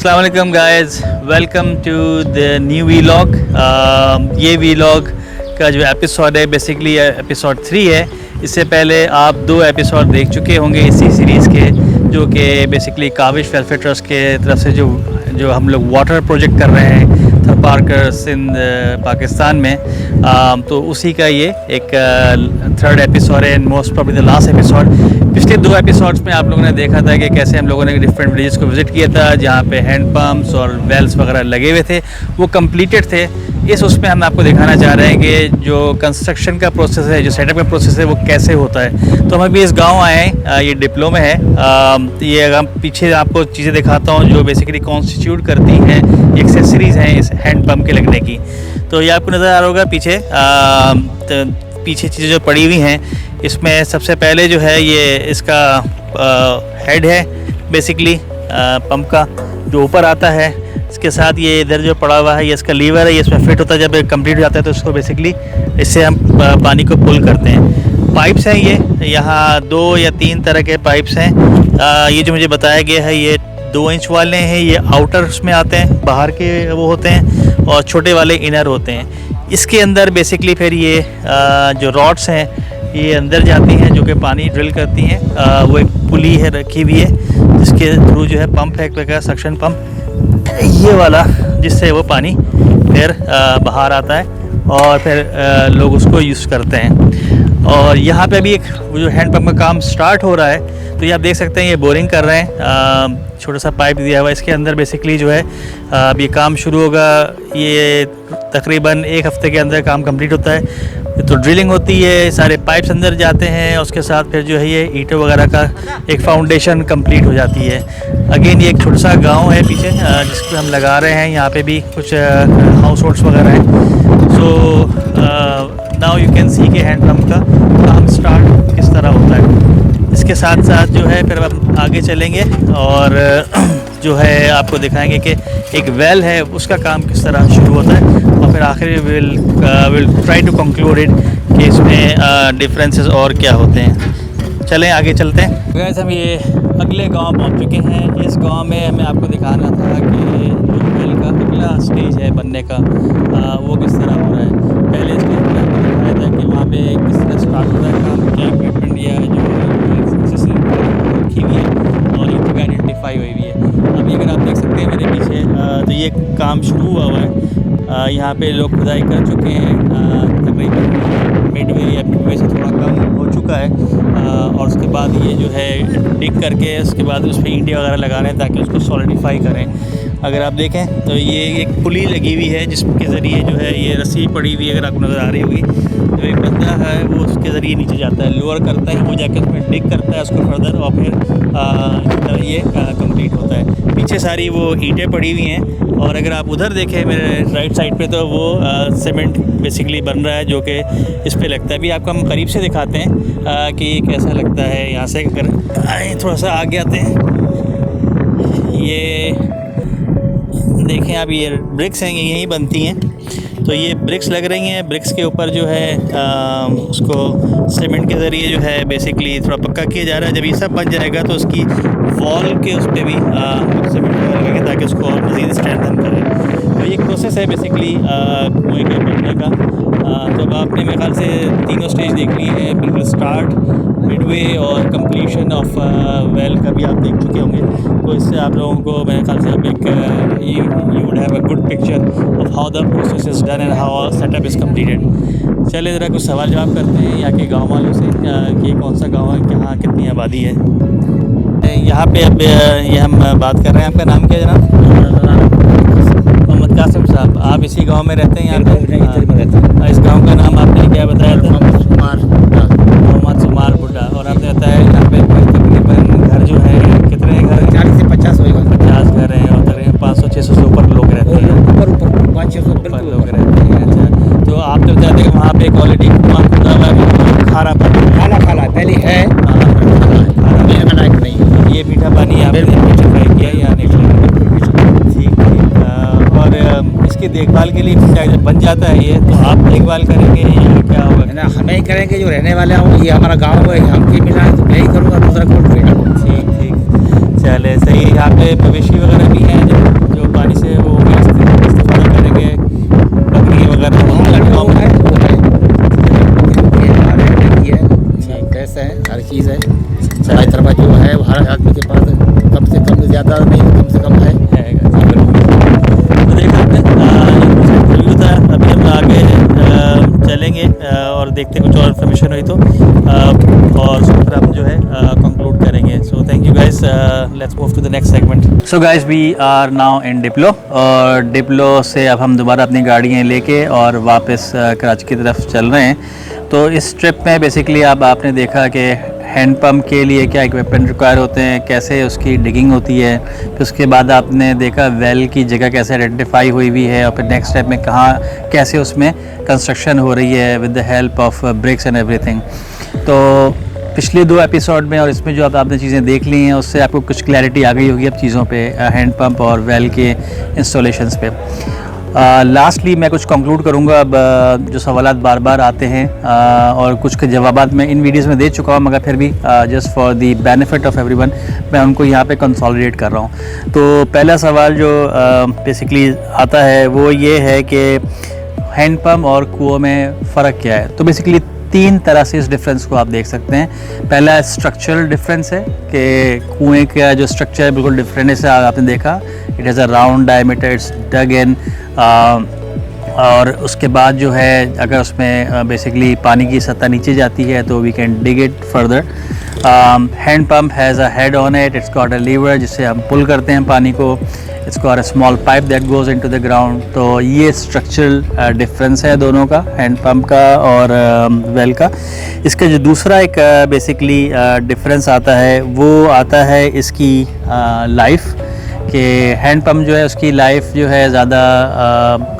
अस्सलाम वालेकुम guys, welcome to the new vlog. ये वीलॉग का जो एपिसोड है बेसिकली एपिसोड 3 है। इससे पहले आप 2 एपिसोड देख चुके होंगे इसी सीरीज़ के, जो कि बेसिकली काविश वेलफेयर ट्रस्ट के तरफ से जो हम लोग वाटर प्रोजेक्ट कर रहे हैं थरपारकर सिंध पाकिस्तान में। तो उसी का ये एक 3rd एपिसोड है and most probably the last episode. पिछले 2 एपिसोड्स में आप लोगों ने देखा था कि कैसे हम लोगों ने डिफरेंट विलेजेस को विज़िट किया था जहाँ पे हैंड पम्प्स और वेल्स वगैरह लगे हुए थे, वो कंप्लीटेड थे। इस उसमें हम आपको दिखाना चाह रहे हैं कि जो कंस्ट्रक्शन का प्रोसेस है, जो सेटअप का प्रोसेस है, वो कैसे होता है। तो हम अभी इस गांव आए हैं, ये डिप्लो में है। ये अगर पीछे आपको चीज़ें दिखाता हूँ जो बेसिकली कॉन्स्टिट्यूट करती हैं, एक्सेसरीज़ हैं इस हैंड पम्प के लगने की। तो ये आपको नज़र आ रहा होगा पीछे पीछे चीज़ें जो पड़ी हुई हैं। इसमें सबसे पहले जो है ये इसका हेड है बेसिकली पंप का जो ऊपर आता है। इसके साथ ये इधर जो पड़ा हुआ है ये इसका लीवर है, ये इसमें फिट होता है। जब कंप्लीट हो जाता है तो इसको बेसिकली इससे हम पानी को पुल करते हैं। पाइप्स हैं ये, यहाँ 2 या 3 तरह के पाइप्स हैं। ये जो मुझे बताया गया है ये 2 इंच वाले हैं, ये आउटर में आते हैं, बाहर के वो होते हैं, और छोटे वाले इनर होते हैं। इसके अंदर बेसिकली फिर ये जो रॉड्स हैं ये अंदर जाती हैं जो कि पानी ड्रिल करती हैं। वो एक पुली है रखी हुई है जिसके थ्रू जो है पंप है, एक प्रकार सक्शन पंप ये वाला, जिससे वो पानी फिर बाहर आता है और फिर लोग उसको यूज़ करते हैं। और यहाँ पे अभी एक जो हैंड पंप का काम स्टार्ट हो रहा है, तो ये आप देख सकते हैं ये बोरिंग कर रहे हैं। छोटा सा पाइप दिया हुआ है, इसके अंदर बेसिकली जो है अब ये काम शुरू होगा। ये तकरीबन 1 हफ़्ते के अंदर काम कंप्लीट होता है। तो ड्रिलिंग होती है, सारे पाइप्स अंदर जाते हैं, उसके साथ फिर जो है ये ईंटों वगैरह का एक फाउंडेशन कंप्लीट हो जाती है। अगेन ये एक छोटा सा गांव है पीछे जिसको हम लगा रहे हैं। यहाँ पे भी कुछ हाउस होल्ड्स वगैरह हैं। So now you can see के हैंड पम्प का काम स्टार्ट किस तरह होता है। इसके साथ साथ जो है फिर हम आगे चलेंगे और जो है आपको दिखाएंगे कि एक वेल है उसका काम किस तरह शुरू होता है, और फिर आखिर will try to conclude it कि इसमें डिफरेंसेस और क्या होते हैं। चलें आगे चलते हैं। गाइस हम ये अगले गांव पहुंच चुके हैं। इस गांव में हमें आपको दिखाना था कि जो वेल का अगला स्टेज है बनने का, वो किस तरह हो रहा है। पहले स्टेज में आपको दिखाया था कि वहाँ पे किस तरह स्टार्ट हो रहा है काम, क्या इक्विपमेंट या जो रखी हुई है और ये आइडेंटिफाई हुई है। अभी अगर आप देख सकते हैं मेरे पीछे, तो ये काम शुरू हुआ है। यहाँ पे लोग खुदाई कर चुके हैं, तकरीबन मिडवे या मिडवे से थोड़ा कम हो चुका है। और उसके बाद ये जो है डिग करके उसके बाद उस पर ईंटें वगैरह लगा रहे हैं ताकि उसको सॉलिडिफाई करें। अगर आप देखें तो ये एक पुली लगी हुई है जिसके ज़रिए जो है ये रस्सी पड़ी हुई है, अगर आपको नज़र आ रही होगी। तो एक बंदा है वो उसके ज़रिए नीचे जाता है, लोअर करता है, वो जाकर उसमें डिग करता है उसको फर्दर, और फिर इस तरह ये कंप्लीट होता है। पीछे सारी वो ईंटें पड़ी हुई हैं, और अगर आप उधर देखें मेरे राइट साइड पे तो वो सीमेंट बेसिकली बन रहा है जो कि इस पे लगता है। अभी आपको हम करीब से दिखाते हैं कि कैसा लगता है। यहाँ से अगर आए थोड़ा सा आगे आते हैं, ये देखें आप, ये ब्रिक्स हैं, ये यहीं बनती हैं। तो ये ब्रिक्स लग रही हैं, ब्रिक्स के ऊपर जो है उसको सीमेंट के ज़रिए जो है बेसिकली थोड़ा पक्का किया जा रहा है। जब ये सब बन जाएगा तो उसकी वॉल के उस पर भी सीमेंट लगेगा ताकि उसको और मज़ीद स्ट्रेंथन करें। तो ये एक प्रोसेस है बेसिकली कुएँ के बनने का। जब आपने मेरे ख्याल से 3 स्टेज देख ली है, बिल्कुल स्टार्ट, मिडवे और कंप्लीशन ऑफ वेल का भी आप देख चुके होंगे। तो इससे आप लोगों को मेरे ख्याल से अब एक you would have a good picture of how the process is done and how setup is completed. चलिए ज़रा कुछ सवाल जवाब करते हैं यहाँ के गाँव वालों से कि कौन सा गाँव है, यहाँ कितनी आबादी है। यहाँ पे अब ये हम बात कर रहे हैं। आपका नाम क्या है जनाब? मोहम्मद कासिम साहब। आप इसी गांव में रहते हैं? यहाँ पे इस गांव का नाम आपने क्या बताया था? मोहम्मद सुमार बुड्ढा। और आपने बताया यहाँ पे तकरीबन घर जो है कितने घर? 40 से 50 होगा। 50 घर हैं और तकरीबन 500-600 से ऊपर लोग रहते हैं। ऊपर 500-600 लोग रहते हैं। अच्छा, तो आपने बताया था कि वहाँ पे ऑलरेडी कुआं खुदा हुआ है, खारा पहले है, ये मीठा पानी आपने ट्राई किया या नहीं? ठीक है। और इसकी देखभाल के लिए क्या जब बन जाता है ये, तो आप देखभाल करेंगे या क्या होगा? है ना, हमें ही करेंगे जो रहने वाले हों। ये हमारा गांव है, हमसे मिला है तो मैं ही करूँगा, दूसरा कौन करेगा। ठीक। चले सही। यहाँ पे मवेशी वगैरह भी हैं? चीज़ है। सफाई तरफा जो है वो हर आदमी के पास कम से कम, ज़्यादा नहीं कम से कम है। तो देखा आपने रिव्यू था। अभी हम आगे चलेंगे और देखते कुछ और इन्फॉर्मेशन हुई तो और उसके ऊपर हम जो है कंक्लूड करेंगे। So thank you guys, let's move to the next segment. So guys we are now in डिप्लो और डिप्लो से अब हम दोबारा अपनी गाड़ियाँ लेके और वापस कराची की तरफ चल रहे हैं। तो इस ट्रिप में बेसिकली अब आपने देखा कि हैंड पंप के लिए क्या इक्विपमेंट रिक्वायर होते हैं, कैसे उसकी डिगिंग होती है, फिर उसके बाद आपने देखा वेल की जगह कैसे आइडेंटिफाई हुई हुई है और फिर नेक्स्ट स्टेप में कहाँ कैसे उसमें कंस्ट्रक्शन हो रही है with the help of BRICS and everything. तो पिछले 2 एपिसोड में और इसमें जो अब आपने चीज़ें देख ली हैं उससे आपको कुछ क्लैरिटी आ गई होगी अब चीज़ों पे, हैंड पंप और वेल के इंस्टॉलेशंस पे। लास्टली मैं कुछ कंक्लूड करूँगा। अब जो सवालात बार बार आते हैं और कुछ के जवाबात मैं इन वीडियोस में दे चुका हूँ, मगर फिर भी just for the benefit of everyone मैं उनको यहाँ पे कंसोलिडेट कर रहा हूँ। तो पहला सवाल जो बेसिकली आता है वो ये है कि हैंड पंप और कुओं में फ़र्क क्या है। तो बेसिकली 3 तरह से इस डिफरेंस को आप देख सकते हैं। पहला स्ट्रक्चरल डिफरेंस है कि कुएं का जो स्ट्रक्चर है बिल्कुल डिफरेंट है। आपने देखा it has a round diameter, it's dug in. और उसके बाद जो है अगर उसमें बेसिकली पानी की सतह नीचे जाती है तो we can dig it further. Hand pump has a head on it, it's got a lever जिससे हम पुल करते हैं पानी को। It's got a small pipe that goes into the ground. तो ये स्ट्रक्चरल डिफरेंस है दोनों का, हैंड पंप का और वेल का। इसका जो दूसरा एक बेसिकली डिफरेंस आता है वो आता है इसकी लाइफ कि हैंड पंप जो है उसकी लाइफ जो है ज़्यादा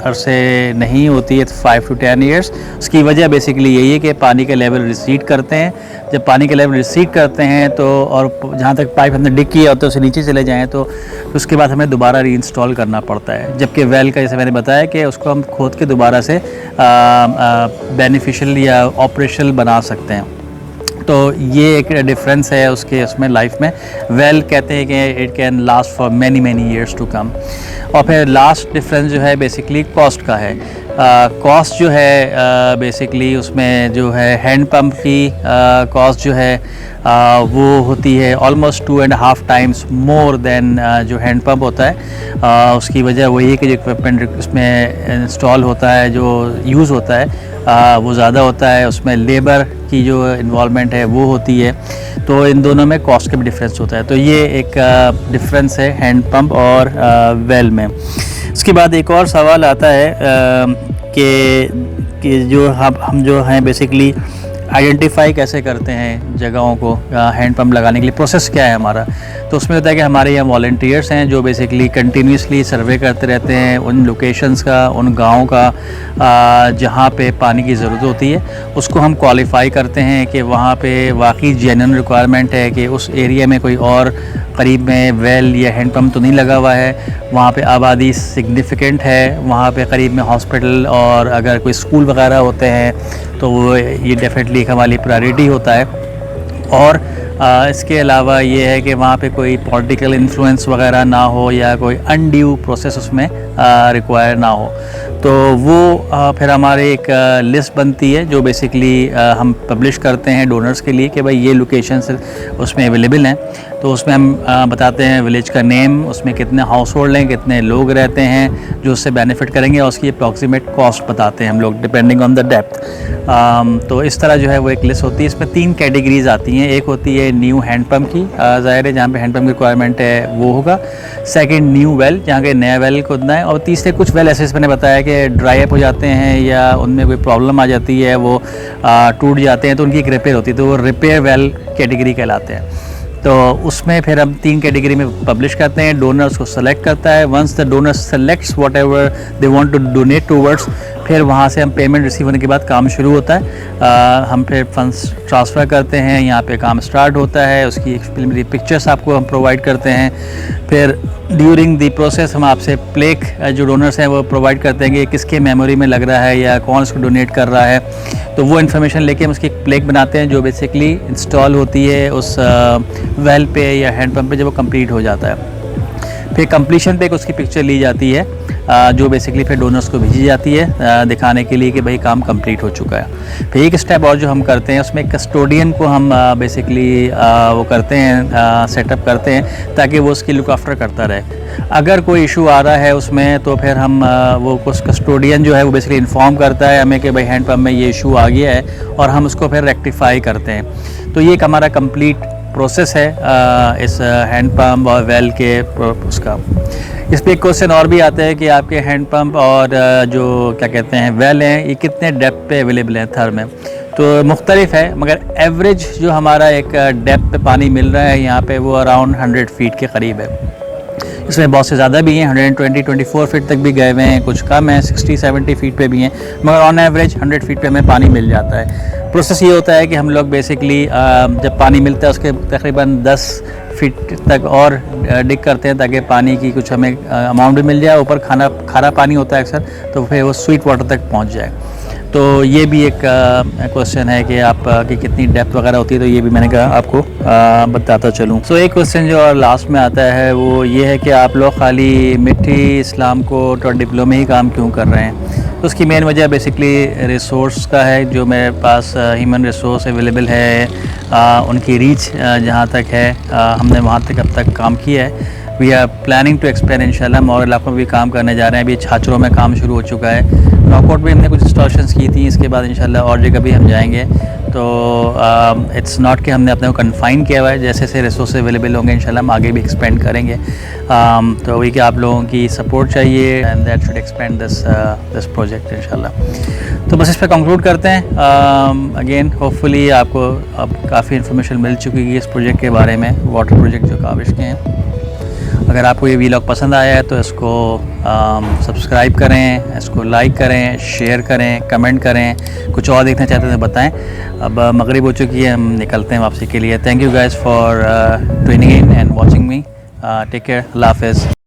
अरसे नहीं होती है, 5 to 10 ईयर्स। उसकी वजह बेसिकली यही है कि पानी के लेवल रिसीड करते हैं। जब पानी के लेवल रिसीड करते हैं तो और जहाँ तक पाइप हमने डिग किया होता है उसे नीचे चले जाएँ तो उसके बाद हमें दोबारा रीइंस्टॉल करना पड़ता है। जबकि वेल का जैसे मैंने बताया कि उसको हम खोद के दोबारा से बेनिफिशियल या ऑपरेशनल बना सकते हैं। तो ये एक डिफरेंस है उसके उसमें लाइफ में। वेल कहते हैं कि it can last for many years to come. और फिर लास्ट डिफरेंस जो है बेसिकली कॉस्ट का है। कॉस्ट जो है बेसिकली उसमें जो है हैंड पंप की कॉस्ट जो है वो होती है ऑलमोस्ट 2.5 टाइम्स मोर देन जो हैंड पंप होता है। उसकी वजह वही है कि जो इक्विपमेंट उसमें इंस्टॉल होता है, जो यूज़ होता है वो ज़्यादा होता है, उसमें लेबर की जो इन्वॉल्वमेंट है वो होती है। तो इन दोनों में कॉस्ट का भी डिफरेंस होता है। तो ये एक डिफरेंस है हैंड पंप और वेल में। उसके बाद एक और सवाल आता है कि जो हम जो हैं बेसिकली आइडेंटिफाई कैसे करते हैं जगहों को हैंड पंप लगाने के लिए, प्रोसेस क्या है हमारा। तो उसमें होता है कि हमारे यहाँ वॉलंटियर्स हैं जो बेसिकली कंटिन्यूसली सर्वे करते रहते हैं उन लोकेशंस का, उन गाँव का जहाँ पे पानी की ज़रूरत होती है। उसको हम क्वालिफाई करते हैं कि वहाँ पे वाकई जेन्युइन रिक्वायरमेंट है कि उस एरिया में कोई और करीब में वेल या हैंड पंप तो नहीं लगा हुआ है, वहाँ पे आबादी सिग्निफिकेंट है, वहाँ पे करीब में हॉस्पिटल और अगर कोई स्कूल वगैरह होते हैं तो वो ये डेफिनेटली एक हमारी प्रायोरिटी होता है। और इसके अलावा ये है कि वहाँ पे कोई पॉलिटिकल इन्फ्लुएंस वगैरह ना हो या कोई अनड्यू प्रोसेस उसमें रिक्वायर ना हो। तो वो फिर हमारे एक लिस्ट बनती है जो बेसिकली हम पब्लिश करते हैं डोनर्स के लिए कि भाई ये लोकेशंस उसमें अवेलेबल हैं। तो उसमें हम बताते हैं विलेज का नेम, उसमें कितने हाउस होल्ड हैं, कितने लोग रहते हैं जो उससे बेनिफिट करेंगे और उसकी अप्रॉक्सीमेट कॉस्ट बताते हैं हम लोग डिपेंडिंग ऑन द डेप्थ। तो इस तरह जो है वो एक लिस्ट होती है। इसमें 3 कैटेगरीज आती हैं। एक होती है न्यू हैंड पंप की, ज़ाहिर है जहाँ पे हैंड पंप की रिक्वायरमेंट है वो होगा। सेकंड न्यू वेल, जहाँ के नया वेल खोदना है। और तीसरे कुछ वेल ऐसे मैंने बताया कि ड्राई अप हो जाते हैं या उनमें कोई प्रॉब्लम आ जाती है, वो टूट जाते हैं तो उनकी एक रिपेयर होती है, तो वो रिपेयर वेल कैटेगरी कहलाते हैं। तो उसमें फिर हम 3 कैटेगरी में पब्लिश करते हैं। डोनर्स को सेलेक्ट करता है। Once the donor selects whatever they want to donate towards, फिर वहाँ से हम पेमेंट रिसीव होने के बाद काम शुरू होता है। हम फिर फंड्स ट्रांसफ़र करते हैं, यहाँ पे काम स्टार्ट होता है। उसकी एक्सप्लेनरी पिक्चर्स आपको हम प्रोवाइड करते हैं। फिर ड्यूरिंग द प्रोसेस हम आपसे प्लेक जो डोनर्स हैं वो प्रोवाइड करते हैं कि किसके मेमोरी में लग रहा है या कौन उसको डोनेट कर रहा है। तो वो इन्फॉर्मेशन लेके हम उसकी एक प्लेक बनाते हैं जो बेसिकली इंस्टॉल होती है उस वेल पे या हैंड पंप पे जब वो कंप्लीट हो जाता है। फिर कंप्लीशन पे एक उसकी पिक्चर ली जाती है जो बेसिकली फिर डोनर्स को भेजी जाती है दिखाने के लिए कि भाई काम कंप्लीट हो चुका है। फिर एक स्टेप और जो हम करते हैं उसमें कस्टोडियन को हम बेसिकली वो करते हैं, सेटअप करते हैं ताकि वो उसकी लुक आफ्टर करता रहे। अगर कोई इशू आ रहा है उसमें तो फिर हम वो कुछ कस्टोडियन जो है वो बेसिकली इन्फॉर्म करता है हमें कि भाई हैंड पंप में ये इशू आ गया है और हम उसको फिर रेक्टिफाई करते हैं। तो ये एक हमारा कंप्लीट प्रोसेस है इस हैंड पंप और वेल के उसका। इस पर एक क्वेश्चन और भी आता है कि आपके हैंड पंप और जो क्या कहते हैं वेल हैं ये कितने डेप्थ पे अवेलेबल हैं थर में। तो मुख्तलिफ है मगर एवरेज जो हमारा एक डेप्थ पे पानी मिल रहा है यहाँ पे वो अराउंड 100 फीट के करीब है। इसमें बहुत से ज़्यादा भी हैं, 120-124 फीट तक भी गए हुए हैं, कुछ कम है 60-70 फीट पे भी हैं, मगर ऑन एवरेज 100 फीट पे हमें पानी मिल जाता है। प्रोसेस ये होता है कि हम लोग बेसिकली जब पानी मिलता है उसके तकरीबन 10 फीट तक और डिग करते हैं ताकि पानी की कुछ हमें अमाउंट भी मिल जाए। ऊपर खारा पानी होता है अक्सर, तो फिर वो स्वीट वाटर तक पहुँच जाए। तो ये भी एक क्वेश्चन है कि आप की कितनी डेप्थ वगैरह होती है, तो ये भी मैंने कहा आपको बताता चलूँ। सो एक क्वेश्चन जो और लास्ट में आता है वो ये है कि आप लोग खाली मिट्टी इस्लाम को और डिप्लो में ही काम क्यों कर रहे हैं। तो उसकी मेन वजह बेसिकली रिसोर्स का है। जो मेरे पास ह्यूमन रिसोर्स अवेलेबल है, उनकी रीच जहाँ तक है हमने वहाँ तक अब तक काम किया है। We are planning to expand इंशाल्लाह। और इलाकों में भी काम करने जा रहे हैं। अभी छाछरों में काम शुरू हो चुका है, नॉकआउट भी हमने कुछ इंस्टॉलेशंस की थी, इसके बाद इंशाल्लाह और जगह भी हम जाएंगे। तो इट्स नॉट कि हमने अपने को कन्फाइन किया हुआ है, जैसे जैसे रिसोर्स अवेलेबल होंगे इंशाल्लाह हम आगे भी एक्सपेंड करेंगे। तो वही कि आप लोगों की सपोर्ट चाहिए and that should expand this project इंशाल्लाह। तो बस इस पर कंक्लूड करते हैं। अगेन होपफुली आपको अब काफ़ी इन्फॉर्मेशन मिल चुकी है इस प्रोजेक्ट के बारे में, वाटर प्रोजेक्ट जो काविश के हैं। अगर आपको ये वीलॉग पसंद आया है तो इसको सब्सक्राइब करें, इसको लाइक करें, शेयर करें, कमेंट करें। कुछ और देखना चाहते हैं तो बताएं। अब मगरिब हो चुकी है, हम निकलते हैं वापसी के लिए। Thank you guys for tuning in and watching me. Take care, अल्लाह हाफ़िज़।